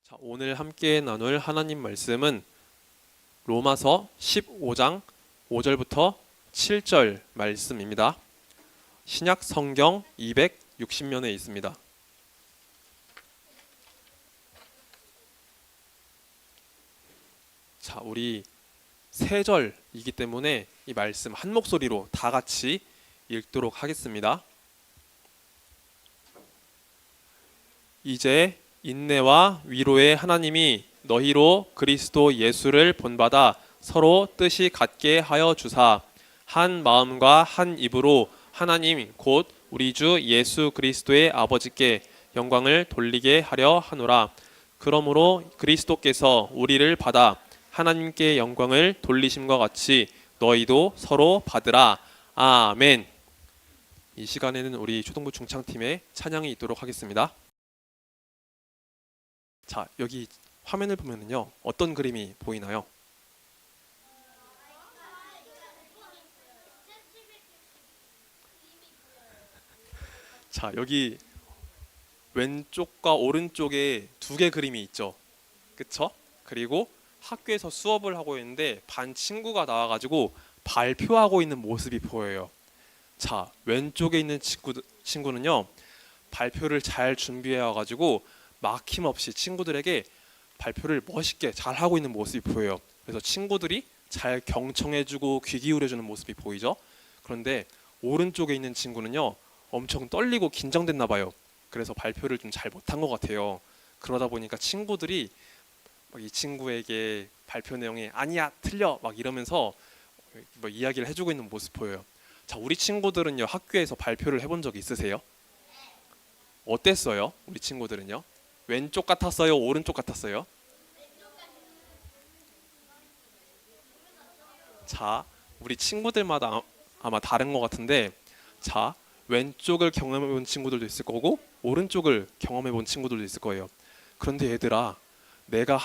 자, 오늘 함께 나눌 하나님 말씀은 로마서 15장 5절부터 7절 말씀입니다. 신약 성경 260면에 있습니다. 자, 우리 세 절이기 때문에 이 말씀 한 목소리로 다 같이 읽도록 하겠습니다. 이제 인내와 위로의 하나님이 너희로 그리스도 예수를 본받아 서로 뜻이 같게 하여 주사 한 마음과 한 입으로 하나님 곧 우리 주 예수 그리스도의 아버지께 영광을 돌리게 하려 하노라. 그러므로 그리스도께서 우리를 받아 하나님께 영광을 돌리심과 같이 너희도 서로 받으라. 아멘. 이 시간에는 우리 초등부 중창팀의 찬양이 있도록 하겠습니다. 자, 여기 화면을 보면은요, 어떤 그림이 보이나요? 자, 여기 왼쪽과 오른쪽에 두 개 그림이 있죠. 그쵸? 그리고 학교에서 수업을 하고 있는데 반 친구가 나와가지고 발표하고 있는 모습이 보여요. 자, 왼쪽에 있는 친구는요, 발표를 잘 준비해 와가지고 막힘없이 친구들에게 발표를 멋있게 잘 하고 있는 모습이 보여요. 그래서 친구들이 잘 경청해주고 귀 기울여주는 모습이 보이죠. 그런데 오른쪽에 있는 친구는요, 엄청 떨리고 긴장됐나 봐요. 그래서 발표를 좀 잘 못한 것 같아요. 그러다 보니까 친구들이 막 이 친구에게 발표 내용에 아니야 틀려 막 이러면서 뭐 이야기를 해주고 있는 모습 보여요. 자, 우리 친구들은요, 학교에서 발표를 해본 적 있으세요? 어땠어요? 우리 친구들은요? 왼쪽 같았어요? 오른쪽 같았어요? 자, 우리 친구들마다 아마 다른 것 같은데, 자, 왼쪽을 경험해본 친구들도 있을 거고 오른쪽을 경험해본 친구들도 있을 거예요. 그런데 얘들아, 내가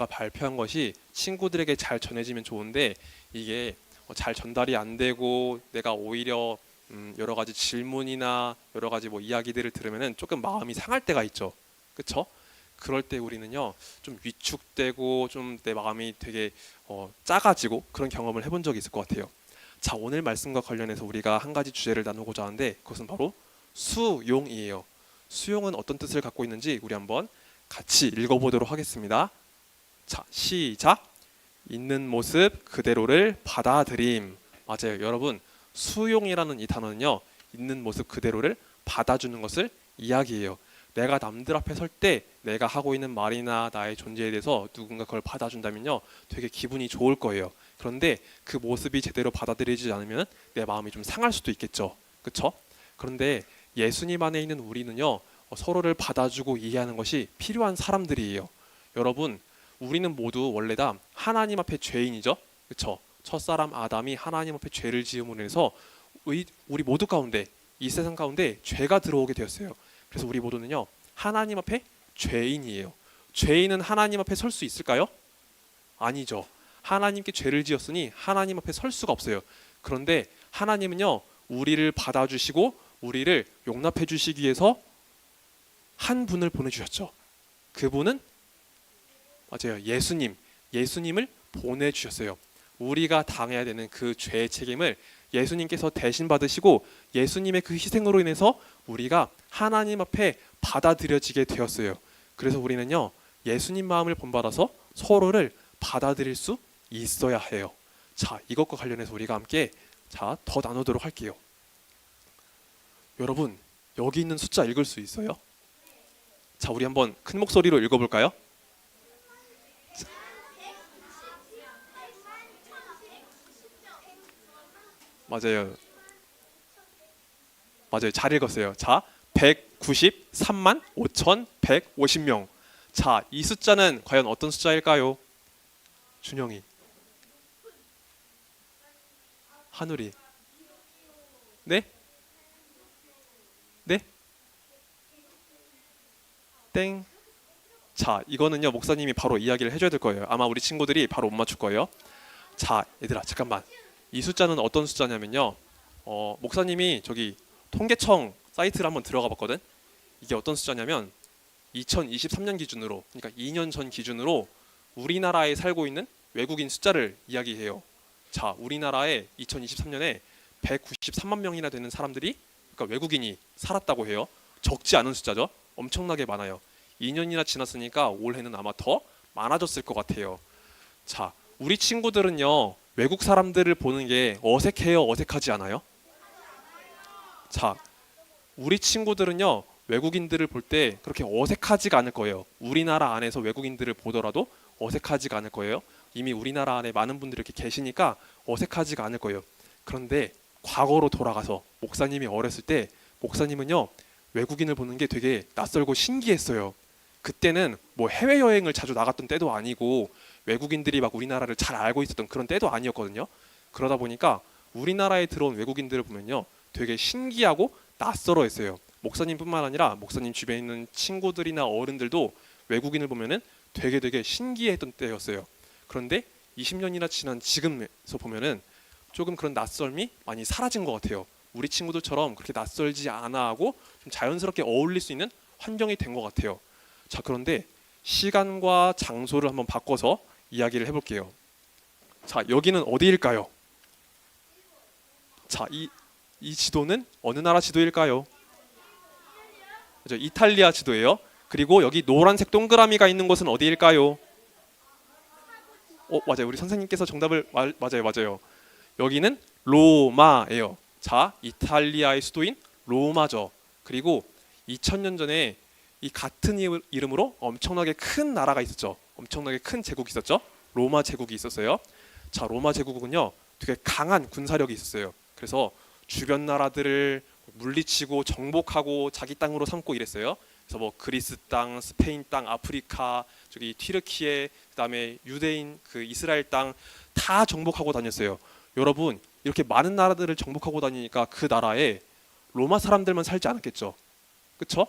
발표한 것이 친구들에게 잘 전해지면 좋은데 이게 잘 전달이 안 되고 내가 오히려 여러 가지 질문이나 여러 가지 뭐 이야기들을 들으면은 조금 마음이 상할 때가 있죠. 그쵸? 그럴 때 우리는요, 좀 위축되고 좀 내 마음이 되게 작아지고 그런 경험을 해본 적이 있을 것 같아요. 자, 오늘 말씀과 관련해서 우리가 한 가지 주제를 나누고자 하는데 그것은 바로 수용이에요. 수용은 어떤 뜻을 갖고 있는지 우리 한번 같이 읽어보도록 하겠습니다. 자, 시작. 있는 모습 그대로를 받아들임. 맞아요, 여러분. 수용이라는 이 단어는요, 있는 모습 그대로를 받아주는 것을 이야기해요. 내가 남들 앞에 설 때 내가 하고 있는 말이나 나의 존재에 대해서 누군가 그걸 받아준다면요, 되게 기분이 좋을 거예요. 그런데 그 모습이 제대로 받아들이지 않으면 내 마음이 좀 상할 수도 있겠죠. 그렇죠? 그런데 예수님 안에 있는 우리는요, 서로를 받아주고 이해하는 것이 필요한 사람들이에요. 여러분, 우리는 모두 원래 다 하나님 앞에 죄인이죠. 그렇죠? 첫사람 아담이 하나님 앞에 죄를 지음으로 해서 우리 모두 가운데, 이 세상 가운데 죄가 들어오게 되었어요. 그래서 우리 모두는요, 하나님 앞에 죄인이에요. 죄인은 하나님 앞에 설 수 있을까요? 아니죠. 하나님께 죄를 지었으니 하나님 앞에 설 수가 없어요. 그런데 하나님은요, 우리를 받아주시고 우리를 용납해 주시기 위해서 한 분을 보내주셨죠. 그분은 맞아요, 예수님을 보내주셨어요. 우리가 당해야 되는 그 죄의 책임을 예수님께서 대신 받으시고 예수님의 그 희생으로 인해서 우리가 하나님 앞에 받아들여지게 되었어요. 그래서 우리는요, 예수님 마음을 본받아서 서로를 받아들일 수 있어야 해요. 자, 이것과 관련해서 우리가 함께 더 나누도록 할게요. 여러분, 여기 있는 숫자 읽을 수 있어요? 자, 우리 한번 큰 목소리로 읽어볼까요? 맞아요. 맞아요. 잘 읽었어요. 자, 193만 5,150명. 자, 이 숫자는 과연 어떤 숫자일까요? 준영이, 한울이. 네? 네? 땡. 자, 이거는요, 목사님이 바로 이야기를 해줘야 될 거예요. 아마 우리 친구들이 바로 못 맞출 거예요. 자, 얘들아, 잠깐만. 이 숫자는 어떤 숫자냐면요, 목사님이 저기 통계청 사이트를 한번 들어가 봤거든. 이게 어떤 숫자냐면 2023년 기준으로, 그러니까 2년 전 기준으로 우리나라에 살고 있는 외국인 숫자를 이야기해요. 자, 우리나라에 2023년에 193만 명이나 되는 사람들이, 그러니까 외국인이 살았다고 해요. 적지 않은 숫자죠. 엄청나게 많아요. 2년이나 지났으니까 올해는 아마 더 많아졌을 것 같아요. 자, 우리 친구들은요, 외국 사람들을 보는 게 어색해요, 어색하지 않아요? 자, 우리 친구들은요, 외국인들을 볼 때 그렇게 어색하지가 않을 거예요. 우리나라 안에서 외국인들을 보더라도 어색하지가 않을 거예요. 이미 우리나라 안에 많은 분들이 이렇게 계시니까 어색하지가 않을 거예요. 그런데 과거로 돌아가서 목사님이 어렸을 때 목사님은요, 외국인을 보는 게 되게 낯설고 신기했어요. 그때는 뭐 해외여행을 자주 나갔던 때도 아니고 외국인들이 막 우리나라를 잘 알고 있었던 그런 때도 아니었거든요. 그러다 보니까 우리나라에 들어온 외국인들을 보면요, 되게 신기하고 낯설어했어요. 목사님뿐만 아니라 목사님 주변에 있는 친구들이나 어른들도 외국인을 보면은 되게 신기했던 때였어요. 그런데 20년이나 지난 지금에서 보면은 조금 그런 낯설미 많이 사라진 것 같아요. 우리 친구들처럼 그렇게 낯설지 않아 하고 좀 자연스럽게 어울릴 수 있는 환경이 된 것 같아요. 자, 그런데 시간과 장소를 한번 바꿔서 이야기를 해볼게요. 자, 여기는 어디일까요? 자, 이 지도는 어느 나라 지도일까요? 그죠? 이탈리아 지도예요. 그리고 여기 노란색 동그라미가 있는 곳은 어디일까요? 맞아요. 우리 선생님께서 정답을 맞아요. 여기는 로마예요. 자, 이탈리아의 수도인 로마죠. 그리고 2000년 전에 이 같은 이름으로 엄청나게 큰 나라가 있었죠. 엄청나게 큰 제국이 있었죠. 로마 제국이 있었어요. 자, 로마 제국은요, 되게 강한 군사력이 있었어요. 그래서 주변 나라들을 물리치고 정복하고 자기 땅으로 삼고 이랬어요. 그래서 뭐 그리스 땅, 스페인 땅, 아프리카, 저기 튀르키예, 그다음에 유대인, 그 이스라엘 땅 다 정복하고 다녔어요. 여러분, 이렇게 많은 나라들을 정복하고 다니니까 그 나라에 로마 사람들만 살지 않았겠죠. 그렇죠?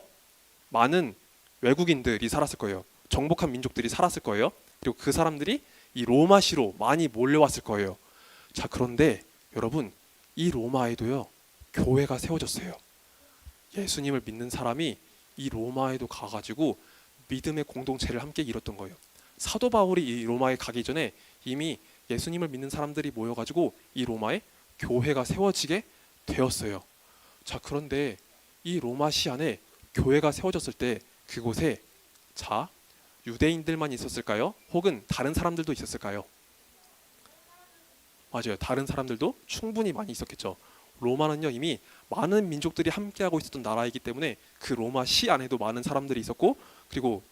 많은 외국인들이 살았을 거예요. 정복한 민족들이 살았을 거예요. 그리고 그 사람들이 이 로마시로 많이 몰려왔을 거예요. 자, 그런데 여러분, 이 로마에도요, 교회가 세워졌어요. 예수님을 믿는 사람이 이 로마에도 가가지고 믿음의 공동체를 함께 이뤘던 거예요. 사도 바울이 이 로마에 가기 전에 이미 예수님을 믿는 사람들이 모여가지고 이 로마에 교회가 세워지게 되었어요. 자, 그런데 이 로마시 안에 교회가 세워졌을 때 그곳에, 자, 유대인들만 있었을까요? 혹은 다른 사람들도 있었을까요? 맞아요. 다른 사람들도 충분히 많이 있었겠죠. 로마는요, 이미 많은 민족들이 함께하고 있었던 나라이기 때문에 그 로마 시 안에도 많은 사람들이 있었고, 그리고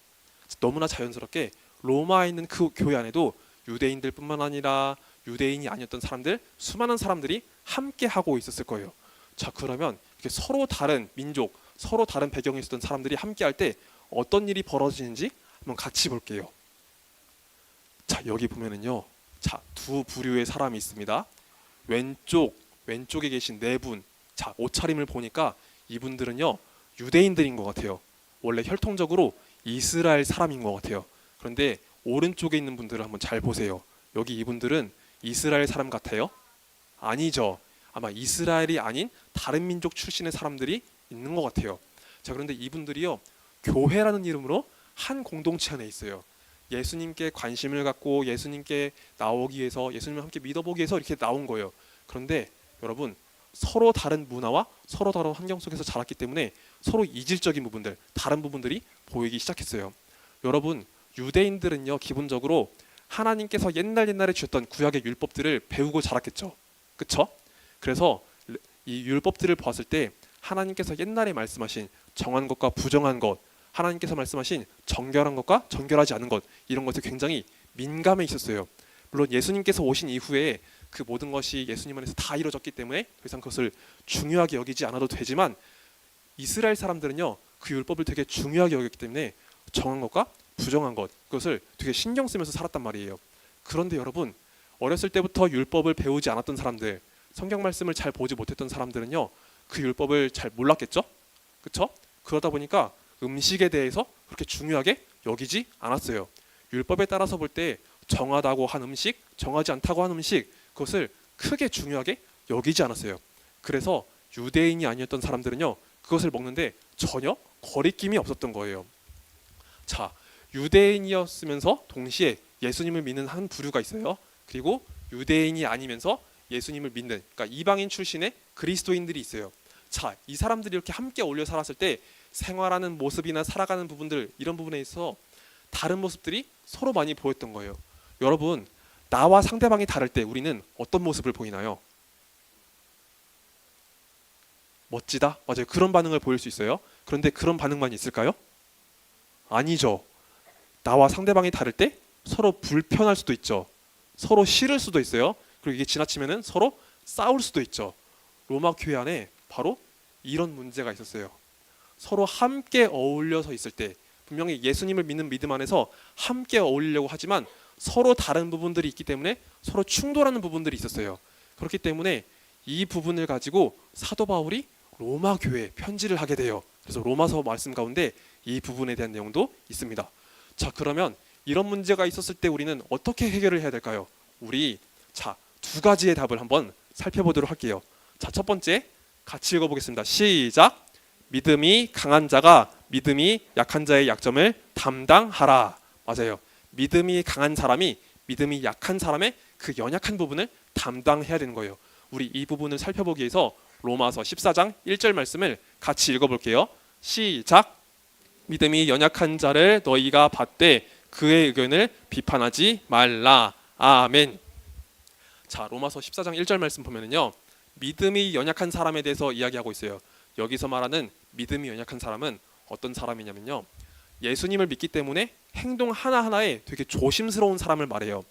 너무나 자연스럽게 로마에 있는 그 교회 안에도 유대인들뿐만 아니라 유대인이 아니었던 사람들, 수많은 사람들이 함께하고 있었을 거예요. 자, 그러면 이렇게 서로 다른 민족, 서로 다른 배경에 있었던 사람들이 함께할 때 어떤 일이 벌어지는지 한번 같이 볼게요. 자, 여기 보면은요, 자, 두 부류의 사람이 있습니다. 왼쪽에 계신 네 분. 자, 옷차림을 보니까 이분들은요, 유대인들인 것 같아요. 원래 혈통적으로 이스라엘 사람인 것 같아요. 그런데 오른쪽에 있는 분들을 한번 잘 보세요. 여기 이분들은 이스라엘 사람 같아요? 아니죠. 아마 이스라엘이 아닌 다른 민족 출신의 사람들이 있는 것 같아요. 자, 그런데 이분들이요, 교회라는 이름으로 한 공동체 안에 있어요. 예수님께 관심을 갖고 예수님께 나오기 위해서, 예수님을 함께 믿어보기 위해서 이렇게 나온 거예요. 그런데 여러분, 서로 다른 문화와 서로 다른 환경 속에서 자랐기 때문에 서로 이질적인 부분들, 다른 부분들이 보이기 시작했어요. 여러분, 유대인들은요, 기본적으로 하나님께서 옛날에 주셨던 구약의 율법들을 배우고 자랐겠죠. 그렇죠? 그래서 이 율법들을 보았을 때 하나님께서 옛날에 말씀하신 정한 것과 부정한 것, 하나님께서 말씀하신 정결한 것과 정결하지 않은 것, 이런 것에 굉장히 민감해 있었어요. 물론 예수님께서 오신 이후에 그 모든 것이 예수님 안에서 다 이루어졌기 때문에 더 이상 그것을 중요하게 여기지 않아도 되지만, 이스라엘 사람들은요, 그 율법을 되게 중요하게 여겼기 때문에 정한 것과 부정한 것, 그것을 되게 신경 쓰면서 살았단 말이에요. 그런데 여러분, 어렸을 때부터 율법을 배우지 않았던 사람들, 성경 말씀을 잘 보지 못했던 사람들은요, 그 율법을 잘 몰랐겠죠? 그렇죠? 그러다 보니까 음식에 대해서 그렇게 중요하게 여기지 않았어요. 율법에 따라서 볼 때 정하다고 한 음식, 정하지 않다고 한 음식, 그것을 크게 중요하게 여기지 않았어요. 그래서 유대인이 아니었던 사람들은요, 그것을 먹는데 전혀 거리낌이 없었던 거예요. 자, 유대인이었으면서 동시에 예수님을 믿는 한 부류가 있어요. 그리고 유대인이 아니면서 예수님을 믿는, 그러니까 이방인 출신의 그리스도인들이 있어요. 자, 이 사람들이 이렇게 함께 어울려 살았을 때 생활하는 모습이나 살아가는 부분들, 이런 부분에 있어 다른 모습들이 서로 많이 보였던 거예요. 여러분, 나와 상대방이 다를 때 우리는 어떤 모습을 보이나요? 멋지다? 맞아요. 그런 반응을 보일 수 있어요. 그런데 그런 반응만 있을까요? 아니죠. 나와 상대방이 다를 때 서로 불편할 수도 있죠. 서로 싫을 수도 있어요. 그리고 이게 지나치면은 서로 싸울 수도 있죠. 로마 교회 안에 바로 이런 문제가 있었어요. 서로 함께 어울려서 있을 때, 분명히 예수님을 믿는 믿음 안에서 함께 어울리려고 하지만 서로 다른 부분들이 있기 때문에 서로 충돌하는 부분들이 있었어요. 그렇기 때문에 이 부분을 가지고 사도 바울이 로마 교회에 편지를 하게 돼요. 그래서 로마서 말씀 가운데 이 부분에 대한 내용도 있습니다. 자, 그러면 이런 문제가 있었을 때 우리는 어떻게 해결을 해야 될까요? 우리 두 가지의 답을 한번 살펴보도록 할게요. 자, 첫 번째 같이 읽어보겠습니다. 시작. 믿음이 강한 자가 믿음이 약한 자의 약점을 담당하라. 맞아요. 믿음이 강한 사람이 믿음이 약한 사람의 그 연약한 부분을 담당해야 되는 거예요. 우리 이 부분을 살펴보기 위해서 로마서 14장 1절 말씀을 같이 읽어볼게요. 시작. 믿음이 연약한 자를 너희가 받되 그의 의견을 비판하지 말라. 아멘. 자, 로마서 14장 1절 말씀 보면은요, 믿음이 연약한 사람에 대해서 이야기하고 있어요. 여기서 말하는 믿음이 연약한 사람은 어떤 사람이냐면요, 예수님을 믿기 때문에 행동 하나하나에 되게 조심스러운 사람을 말해요.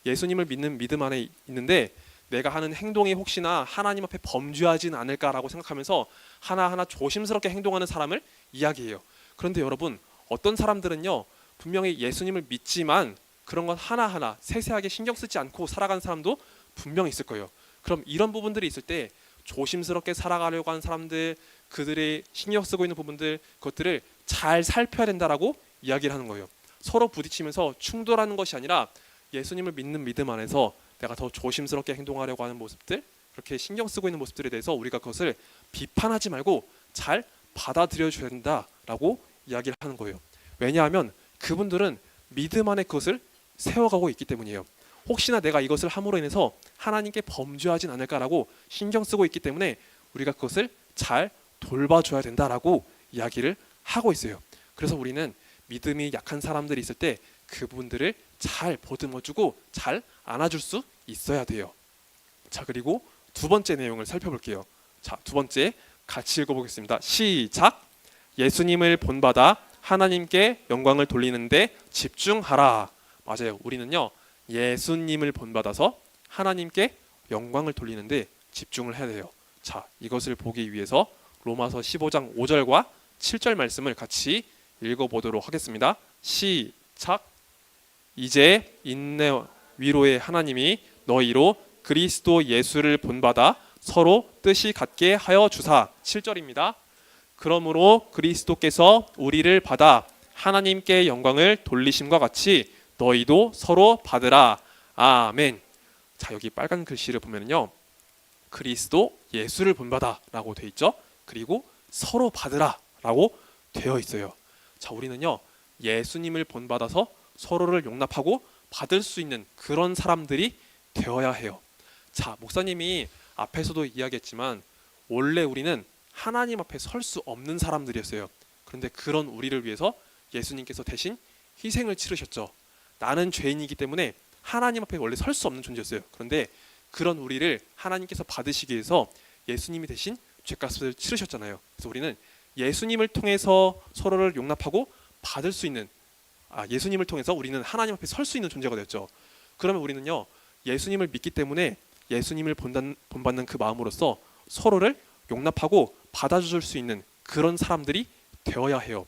예수님을 믿는 믿음 안에 있는데 내가 하는 행동이 혹시나 하나님 앞에 범죄하진 않을까라고 생각하면서 하나하나 조심스럽게 행동하는 사람을 이야기해요. 그런데 여러분, 어떤 사람들은요, 분명히 예수님을 믿지만 그런 것 하나하나 세세하게 신경 쓰지 않고 살아가는 사람도 분명히 있을 거예요. 그럼 이런 부분들이 있을 때 조심스럽게 살아가려고 하는 사람들, 그들의 신경 쓰고 있는 부분들, 그것들을 잘 살펴야 된다라고 이야기를 하는 거예요. 서로 부딪히면서 충돌하는 것이 아니라 예수님을 믿는 믿음 안에서 내가 더 조심스럽게 행동하려고 하는 모습들, 그렇게 신경 쓰고 있는 모습들에 대해서 우리가 그것을 비판하지 말고 잘 받아들여줘야 된다라고 이야기를 하는 거예요. 왜냐하면 그분들은 믿음 안에 그것을 세워가고 있기 때문이에요. 혹시나 내가 이것을 함으로 인해서 하나님께 범죄하진 않을까라고 신경 쓰고 있기 때문에 우리가 그것을 잘 돌봐줘야 된다라고 이야기를 하고 있어요. 그래서 우리는 믿음이 약한 사람들이 있을 때 그분들을 잘 보듬어주고 잘 안아줄 수 있어야 돼요. 자, 그리고 두 번째 내용을 살펴볼게요. 자, 두 번째 같이 읽어보겠습니다. 시작. 예수님을 본받아 하나님께 영광을 돌리는데 집중하라. 맞아요. 우리는요, 예수님을 본받아서 하나님께 영광을 돌리는데 집중을 해야 돼요. 자, 이것을 보기 위해서 로마서 15장 5절과 7절 말씀을 같이 읽어보도록 하겠습니다. 시작. 이제 인내 위로의 하나님이 너희로 그리스도 예수를 본받아 서로 뜻이 같게 하여 주사. 7절입니다. 그러므로 그리스도께서 우리를 받아 하나님께 영광을 돌리심과 같이 너희도 서로 받으라. 아멘. 자, 여기 빨간 글씨를 보면요, 그리스도 예수를 본받아라고 되어 있죠. 그리고 서로 받으라라고 되어 있어요. 자, 우리는요, 예수님을 본받아서 서로를 용납하고 받을 수 있는 그런 사람들이 되어야 해요. 자, 목사님이 앞에서도 이야기했지만 원래 우리는 하나님 앞에 설 수 없는 사람들이었어요. 그런데 그런 우리를 위해서 예수님께서 대신 희생을 치르셨죠. 나는 죄인이기 때문에 하나님 앞에 원래 설 수 없는 존재였어요. 그런데 그런 우리를 하나님께서 받으시기 위해서 예수님이 대신 죄값을 치르셨잖아요. 그래서 우리는 예수님을 통해서 서로를 용납하고 받을 수 있는, 예수님을 통해서 우리는 하나님 앞에 설 수 있는 존재가 되었죠. 그러면 우리는요, 예수님을 믿기 때문에 예수님을 본받는 그 마음으로써 서로를 용납하고 받아줄 수 있는 그런 사람들이 되어야 해요.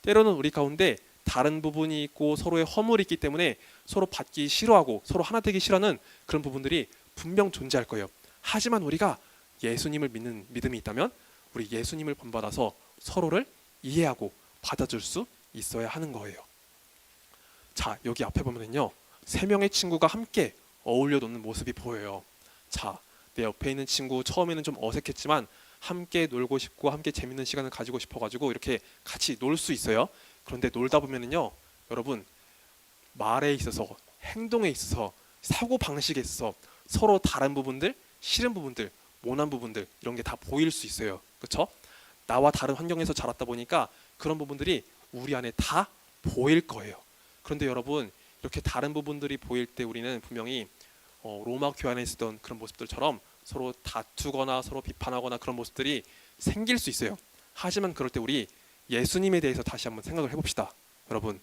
때로는 우리 가운데 다른 부분이 있고 서로의 허물이 있기 때문에 서로 받기 싫어하고 서로 하나 되기 싫어하는 그런 부분들이 분명 존재할 거예요. 하지만 우리가 예수님을 믿는 믿음이 있다면 우리 예수님을 본받아서 서로를 이해하고 받아줄 수 있어야 하는 거예요. 자, 여기 앞에 보면은요, 세 명의 친구가 함께 어울려 노는 모습이 보여요. 자, 내 옆에 있는 친구 처음에는 좀 어색했지만 함께 놀고 싶고 함께 재밌는 시간을 가지고 싶어가지고 이렇게 같이 놀 수 있어요. 그런데 놀다 보면은요, 여러분, 말에 있어서, 행동에 있어서, 사고 방식에 있어서 서로 다른 부분들, 싫은 부분들, 모난 부분들 이런 게 다 보일 수 있어요. 그렇죠? 나와 다른 환경에서 자랐다 보니까 그런 부분들이 우리 안에 다 보일 거예요. 그런데 여러분, 이렇게 다른 부분들이 보일 때 우리는 분명히 로마 교회 안에 있었던 그런 모습들처럼 서로 다투거나 서로 비판하거나 그런 모습들이 생길 수 있어요. 하지만 그럴 때 우리 예수님에 대해서 다시 한번 생각을 해봅시다. 여러분,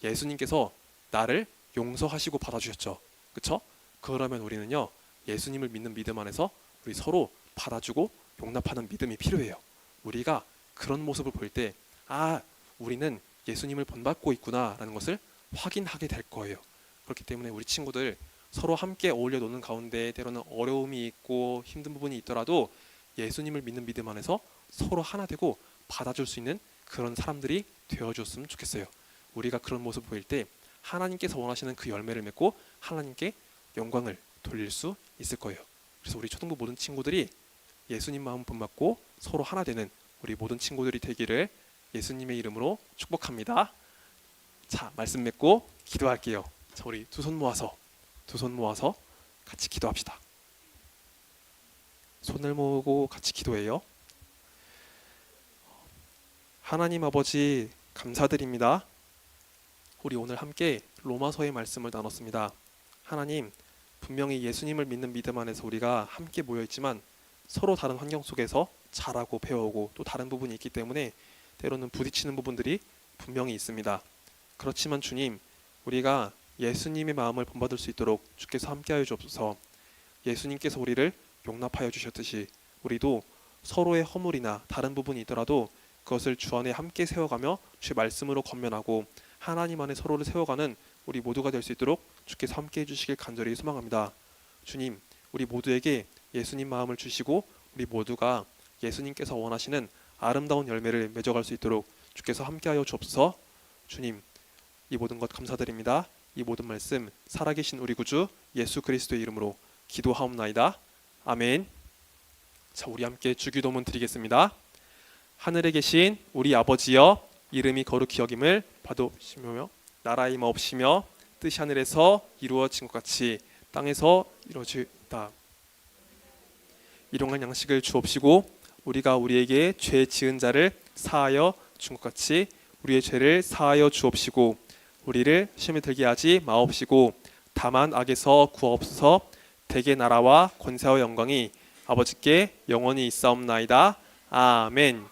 예수님께서 나를 용서하시고 받아주셨죠. 그렇죠? 그러면 우리는요, 예수님을 믿는 믿음 안에서 우리 서로 받아주고 용납하는 믿음이 필요해요. 우리가 그런 모습을 볼 때, 아, 우리는 예수님을 본받고 있구나라는 것을 확인하게 될 거예요. 그렇기 때문에 우리 친구들 서로 함께 어울려 노는 가운데 때로는 어려움이 있고 힘든 부분이 있더라도 예수님을 믿는 믿음 안에서 서로 하나 되고 받아줄 수 있는 그런 사람들이 되어줬으면 좋겠어요. 우리가 그런 모습 보일 때 하나님께서 원하시는 그 열매를 맺고 하나님께 영광을 돌릴 수 있을 거예요. 그래서 우리 초등부 모든 친구들이 예수님 마음 본받고 서로 하나 되는 우리 모든 친구들이 되기를 예수님의 이름으로 축복합니다. 자, 말씀 맺고 기도할게요. 자, 우리 두 손 모아서 같이 기도합시다. 손을 모으고 같이 기도해요. 하나님 아버지, 감사드립니다. 우리 오늘 함께 로마서의 말씀을 나눴습니다. 하나님, 분명히 예수님을 믿는 믿음 안에서 우리가 함께 모여 있지만 서로 다른 환경 속에서 자라고 배워오고 또 다른 부분이 있기 때문에 때로는 부딪히는 부분들이 분명히 있습니다. 그렇지만 주님, 우리가 예수님의 마음을 본받을 수 있도록 주께서 함께하여 주옵소서. 예수님께서 우리를 용납하여 주셨듯이 우리도 서로의 허물이나 다른 부분이 있더라도 그것을 주 안에 함께 세워가며 주의 말씀으로 권면하고 하나님 안에 서로를 세워가는 우리 모두가 될 수 있도록 주께서 함께해 주시길 간절히 소망합니다. 주님, 우리 모두에게 예수님 마음을 주시고 우리 모두가 예수님께서 원하시는 아름다운 열매를 맺어갈 수 있도록 주께서 함께하여 주옵소서. 주님, 이 모든 것 감사드립니다. 이 모든 말씀 살아계신 우리 구주 예수 그리스도의 이름으로 기도하옵나이다. 아멘. 자, 우리 함께 주기도문 드리겠습니다. 하늘에 계신 우리 아버지여, 이름이 거룩히 여김을 받으시며 나라의 마옵시며 뜻이 하늘에서 이루어진 것 같이 땅에서 이루어지다. 일용할 양식을 주옵시고 우리가 우리에게 죄 지은 자를 사하여 준 것 같이 우리의 죄를 사하여 주옵시고 우리를 시험에 들게 하지 마옵시고 다만 악에서 구하옵소서. 대개 나라와 권세와 영광이 아버지께 영원히 있사옵나이다. 아멘.